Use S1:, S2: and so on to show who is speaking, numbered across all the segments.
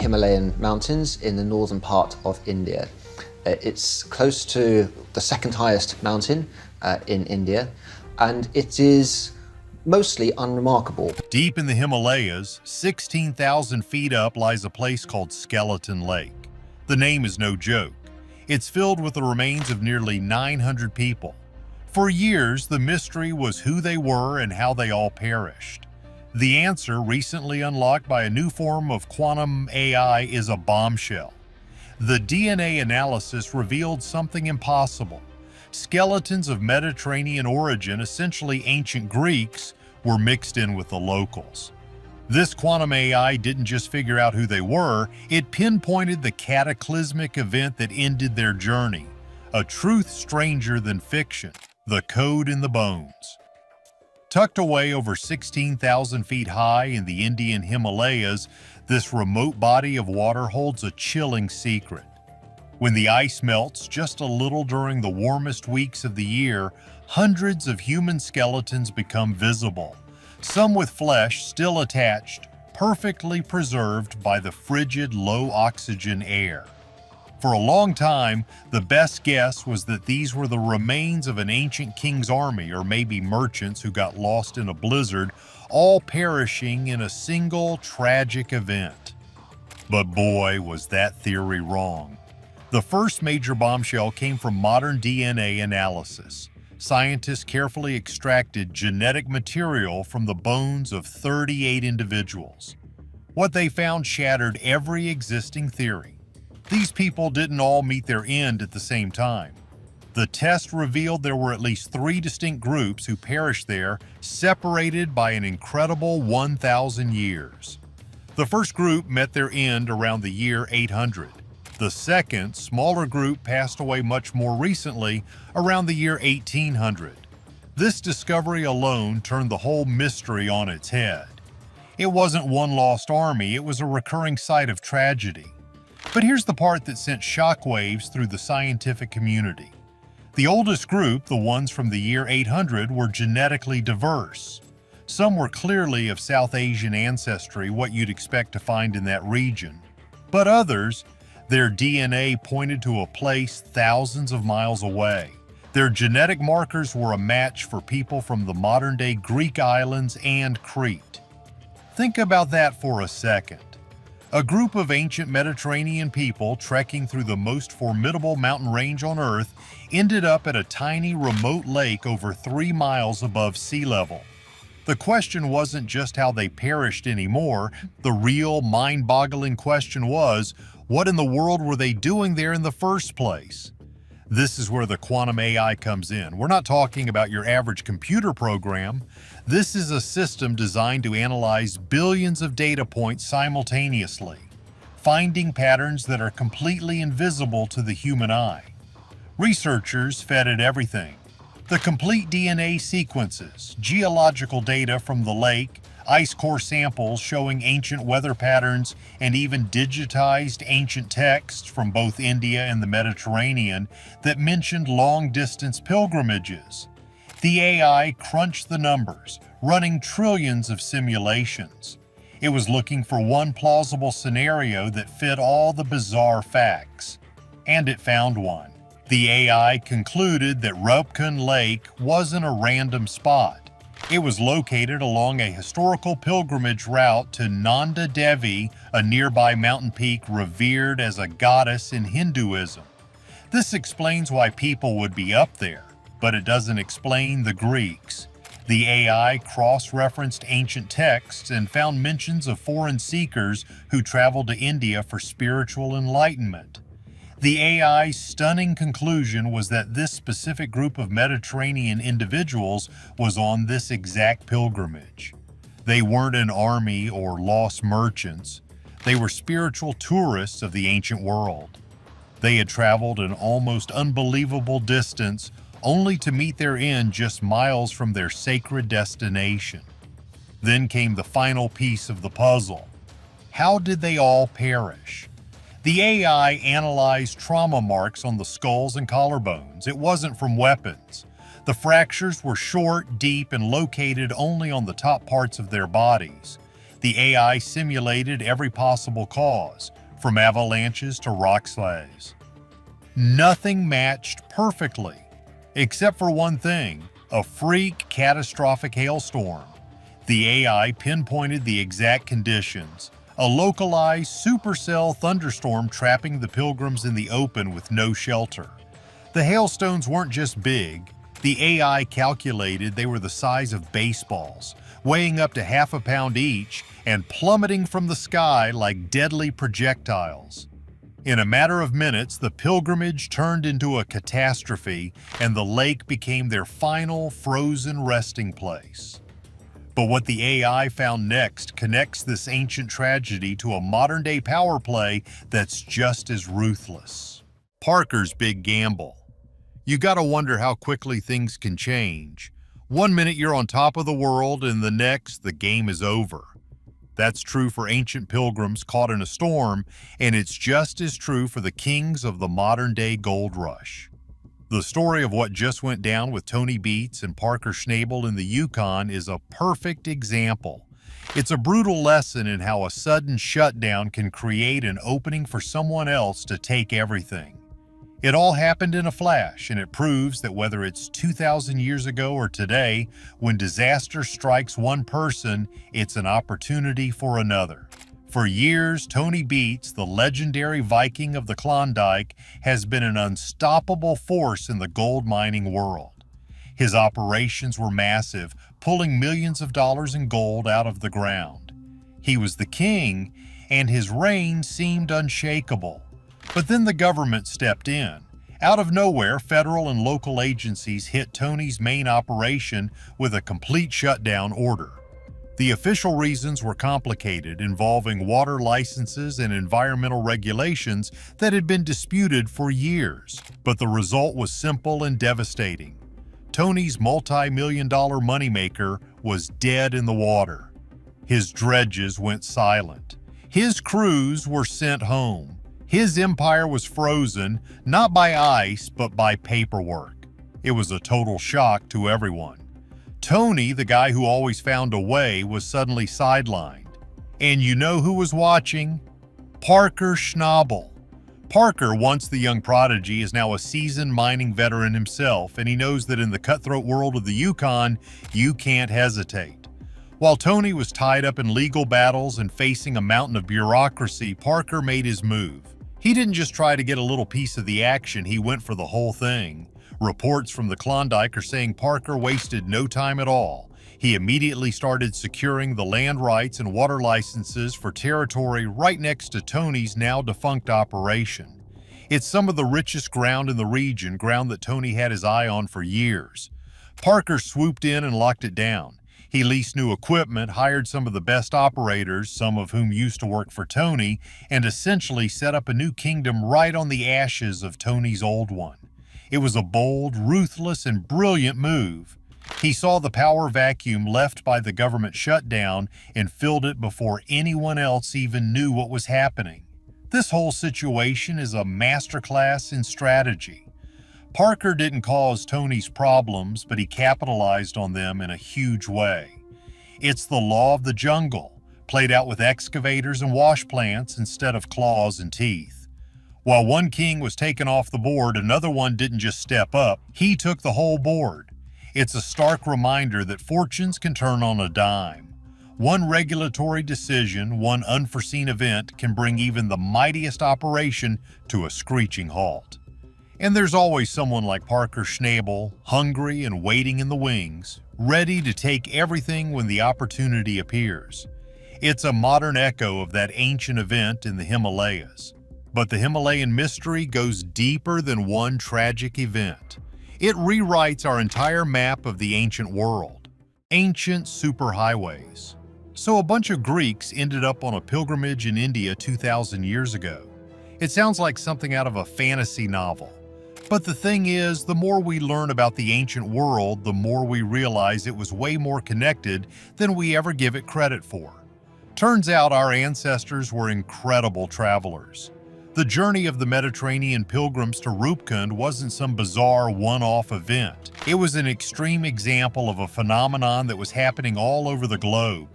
S1: Himalayan mountains in the northern part of India. It's close to the second highest mountain in India, and it is mostly unremarkable.
S2: Deep in the Himalayas, 16,000 feet up, lies a place called Skeleton Lake. The name is no joke. It's filled with the remains of nearly 900 people. For years, the mystery was who they were and how they all perished. The answer, recently unlocked by a new form of quantum AI, is a bombshell. The DNA analysis revealed something impossible. Skeletons of Mediterranean origin, essentially ancient Greeks, were mixed in with the locals. This quantum AI didn't just figure out who they were, it pinpointed the cataclysmic event that ended their journey. A truth stranger than fiction. The code in the bones. Tucked away over 16,000 feet high in the Indian Himalayas, this remote body of water holds a chilling secret. When the ice melts just a little during the warmest weeks of the year, hundreds of human skeletons become visible, some with flesh still attached, perfectly preserved by the frigid, low-oxygen air. For a long time, the best guess was that these were the remains of an ancient king's army, or maybe merchants who got lost in a blizzard, all perishing in a single tragic event. But boy, was that theory wrong. The first major bombshell came from modern DNA analysis. Scientists carefully extracted genetic material from the bones of 38 individuals. What they found shattered every existing theory. These people didn't all meet their end at the same time. The test revealed there were at least 3 distinct groups who perished there, separated by an incredible 1,000 years. The first group met their end around the year 800. The second, smaller group passed away much more recently, around the year 1800. This discovery alone turned the whole mystery on its head. It wasn't one lost army, it was a recurring site of tragedy. But here's the part that sent shockwaves through the scientific community. The oldest group, the ones from the year 800, were genetically diverse. Some were clearly of South Asian ancestry, what you'd expect to find in that region. But others, their DNA pointed to a place thousands of miles away. Their genetic markers were a match for people from the modern-day Greek islands and Crete. Think about that for a second. A group of ancient Mediterranean people trekking through the most formidable mountain range on Earth ended up at a tiny remote lake over 3 miles above sea level. The question wasn't just how they perished anymore. The real, mind-boggling question was, what in the world were they doing there in the first place? This is where the quantum AI comes in. We're not talking about your average computer program. This is a system designed to analyze billions of data points simultaneously, finding patterns that are completely invisible to the human eye. Researchers fed it everything. The complete DNA sequences, geological data from the lake, ice core samples showing ancient weather patterns, and even digitized ancient texts from both India and the Mediterranean that mentioned long-distance pilgrimages. The AI crunched the numbers, running trillions of simulations. It was looking for one plausible scenario that fit all the bizarre facts. And it found one. The AI concluded that Rupkun Lake wasn't a random spot. It was located along a historical pilgrimage route to Nanda Devi, a nearby mountain peak revered as a goddess in Hinduism. This explains why people would be up there, but it doesn't explain the Greeks. The AI cross-referenced ancient texts and found mentions of foreign seekers who traveled to India for spiritual enlightenment. The AI's stunning conclusion was that this specific group of Mediterranean individuals was on this exact pilgrimage. They weren't an army or lost merchants. They were spiritual tourists of the ancient world. They had traveled an almost unbelievable distance only to meet their end just miles from their sacred destination. Then came the final piece of the puzzle. How did they all perish? The AI analyzed trauma marks on the skulls and collarbones. It wasn't from weapons. The fractures were short, deep, and located only on the top parts of their bodies. The AI simulated every possible cause, from avalanches to rock slides. Nothing matched perfectly, except for one thing: a freak, catastrophic hailstorm. The AI pinpointed the exact conditions: a localized supercell thunderstorm trapping the pilgrims in the open with no shelter. The hailstones weren't just big. The AI calculated they were the size of baseballs, weighing up to half a pound each and plummeting from the sky like deadly projectiles. In a matter of minutes, the pilgrimage turned into a catastrophe, and the lake became their final frozen resting place. But what the AI found next connects this ancient tragedy to a modern-day power play that's just as ruthless. Parker's big gamble. You gotta wonder how quickly things can change. One minute you're on top of the world, and the next, the game is over. That's true for ancient pilgrims caught in a storm, and it's just as true for the kings of the modern-day gold rush. The story of what just went down with Tony Beets and Parker Schnabel in the Yukon is a perfect example. It's a brutal lesson in how a sudden shutdown can create an opening for someone else to take everything. It all happened in a flash, and it proves that whether it's 2,000 years ago or today, when disaster strikes one person, it's an opportunity for another. For years, Tony Beets, the legendary Viking of the Klondike, has been an unstoppable force in the gold mining world. His operations were massive, pulling millions of dollars in gold out of the ground. He was the king, and his reign seemed unshakable. But then the government stepped in. Out of nowhere, federal and local agencies hit Tony's main operation with a complete shutdown order. The official reasons were complicated, involving water licenses and environmental regulations that had been disputed for years. But the result was simple and devastating. Tony's multi-million-dollar moneymaker was dead in the water. His dredges went silent. His crews were sent home. His empire was frozen, not by ice, but by paperwork. It was a total shock to everyone. Tony, the guy who always found a way, was suddenly sidelined. And you know who was watching? Parker Schnabel. Parker, once the young prodigy, is now a seasoned mining veteran himself, and he knows that in the cutthroat world of the Yukon, you can't hesitate. While Tony was tied up in legal battles and facing a mountain of bureaucracy, Parker made his move. He didn't just try to get a little piece of the action, he went for the whole thing. Reports from the Klondike are saying Parker wasted no time at all. He immediately started securing the land rights and water licenses for territory right next to Tony's now defunct operation. It's some of the richest ground in the region, ground that Tony had his eye on for years. Parker swooped in and locked it down. He leased new equipment, hired some of the best operators, some of whom used to work for Tony, and essentially set up a new kingdom right on the ashes of Tony's old one. It was a bold, ruthless, and brilliant move. He saw the power vacuum left by the government shutdown and filled it before anyone else even knew what was happening. This whole situation is a masterclass in strategy. Parker didn't cause Tony's problems, but he capitalized on them in a huge way. It's the law of the jungle, played out with excavators and wash plants instead of claws and teeth. While one king was taken off the board, another one didn't just step up, he took the whole board. It's a stark reminder that fortunes can turn on a dime. One regulatory decision, one unforeseen event can bring even the mightiest operation to a screeching halt. And there's always someone like Parker Schnabel, hungry and waiting in the wings, ready to take everything when the opportunity appears. It's a modern echo of that ancient event in the Himalayas. But the Himalayan mystery goes deeper than one tragic event. It rewrites our entire map of the ancient world. Ancient superhighways. So a bunch of Greeks ended up on a pilgrimage in India 2,000 years ago. It sounds like something out of a fantasy novel. But the thing is, the more we learn about the ancient world, the more we realize it was way more connected than we ever give it credit for. Turns out our ancestors were incredible travelers. The journey of the Mediterranean pilgrims to Rupkund wasn't some bizarre one-off event. It was an extreme example of a phenomenon that was happening all over the globe.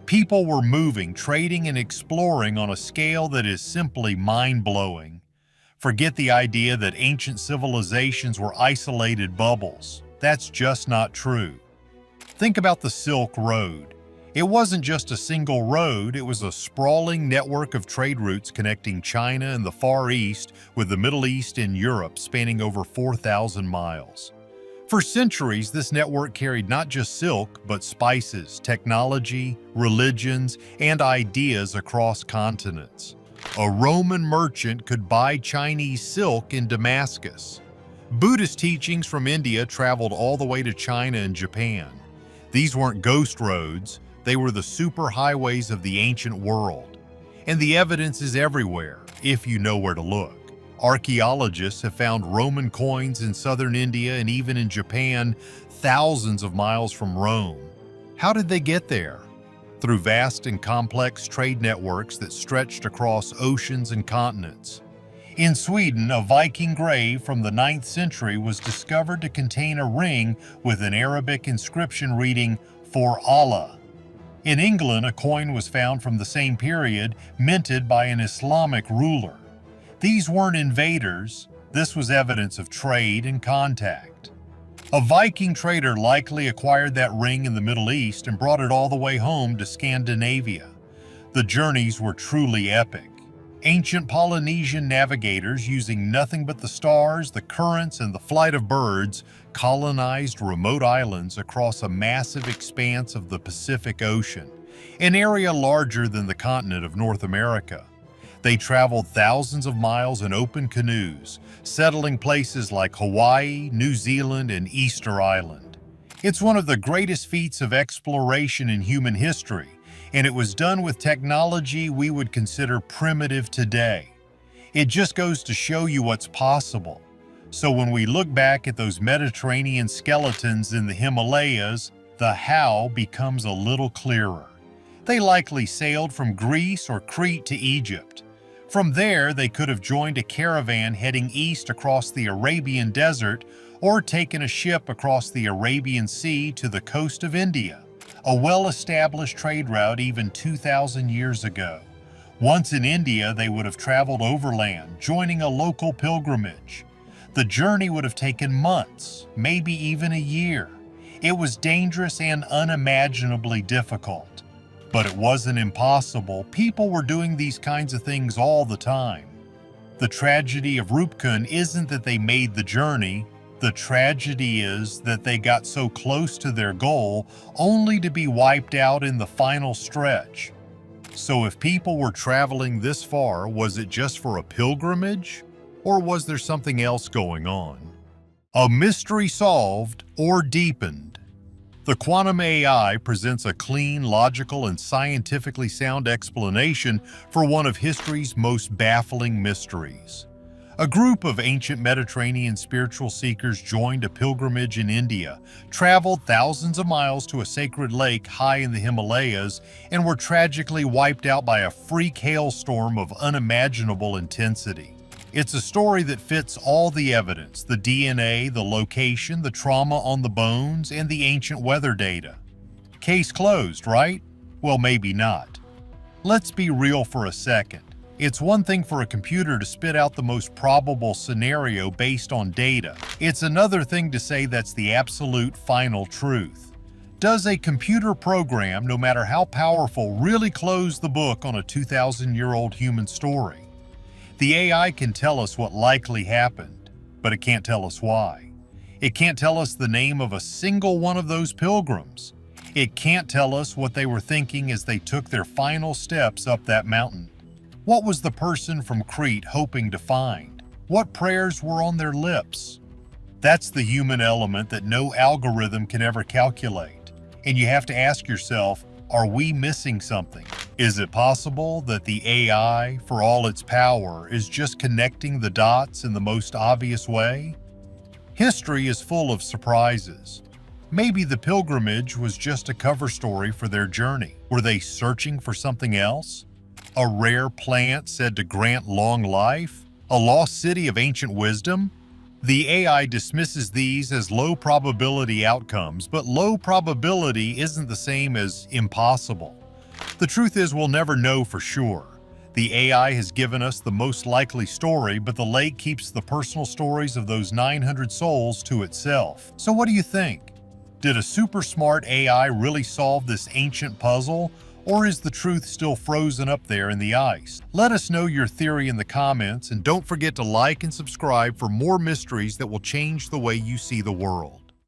S2: People were moving, trading, and exploring on a scale that is simply mind-blowing. Forget the idea that ancient civilizations were isolated bubbles. That's just not true. Think about the Silk Road. It wasn't just a single road, it was a sprawling network of trade routes connecting China and the Far East with the Middle East and Europe, spanning over 4,000 miles. For centuries, this network carried not just silk, but spices, technology, religions, and ideas across continents. A Roman merchant could buy Chinese silk in Damascus. Buddhist teachings from India traveled all the way to China and Japan. These weren't ghost roads, they were the superhighways of the ancient world. And the evidence is everywhere, if you know where to look. Archaeologists have found Roman coins in southern India and even in Japan, thousands of miles from Rome. How did they get there? Through vast and complex trade networks that stretched across oceans and continents. In Sweden, a Viking grave from the 9th century was discovered to contain a ring with an Arabic inscription reading, "For Allah." In England, a coin was found from the same period, minted by an Islamic ruler. These weren't invaders, this was evidence of trade and contact. A Viking trader likely acquired that ring in the Middle East and brought it all the way home to Scandinavia. The journeys were truly epic. Ancient Polynesian navigators, using nothing but the stars, the currents, and the flight of birds, colonized remote islands across a massive expanse of the Pacific Ocean, an area larger than the continent of North America. They traveled thousands of miles in open canoes, settling places like Hawaii, New Zealand, and Easter Island. It's one of the greatest feats of exploration in human history, and it was done with technology we would consider primitive today. It just goes to show you what's possible. So when we look back at those Mediterranean skeletons in the Himalayas, the how becomes a little clearer. They likely sailed from Greece or Crete to Egypt. From there, they could have joined a caravan heading east across the Arabian desert or taken a ship across the Arabian Sea to the coast of India, a well-established trade route even 2,000 years ago. Once in India, they would have traveled overland, joining a local pilgrimage. The journey would have taken months, maybe even a year. It was dangerous and unimaginably difficult. But it wasn't impossible. People were doing these kinds of things all the time. The tragedy of Rupkun isn't that they made the journey. The tragedy is that they got so close to their goal only to be wiped out in the final stretch. So if people were traveling this far, was it just for a pilgrimage? Or was there something else going on? A mystery solved or deepened. The quantum AI presents a clean, logical, and scientifically sound explanation for one of history's most baffling mysteries. A group of ancient Mediterranean spiritual seekers joined a pilgrimage in India, traveled thousands of miles to a sacred lake high in the Himalayas, and were tragically wiped out by a freak hailstorm of unimaginable intensity. It's a story that fits all the evidence, the DNA, the location, the trauma on the bones, and the ancient weather data. Case closed, right? Well, maybe not. Let's be real for a second. It's one thing for a computer to spit out the most probable scenario based on data. It's another thing to say that's the absolute final truth. Does a computer program, no matter how powerful, really close the book on a 2,000-year-old human story? The AI can tell us what likely happened, but it can't tell us why. It can't tell us the name of a single one of those pilgrims. It can't tell us what they were thinking as they took their final steps up that mountain. What was the person from Crete hoping to find? What prayers were on their lips? That's the human element that no algorithm can ever calculate. And you have to ask yourself, are we missing something? Is it possible that the AI, for all its power, is just connecting the dots in the most obvious way? History is full of surprises. Maybe the pilgrimage was just a cover story for their journey. Were they searching for something else? A rare plant said to grant long life? A lost city of ancient wisdom? The AI dismisses these as low probability outcomes, but low probability isn't the same as impossible. The truth is, we'll never know for sure. The AI has given us the most likely story, but the lake keeps the personal stories of those 900 souls to itself. So what do you think? Did a super smart AI really solve this ancient puzzle? Or is the truth still frozen up there in the ice? Let us know your theory in the comments, and don't forget to like and subscribe for more mysteries that will change the way you see the world.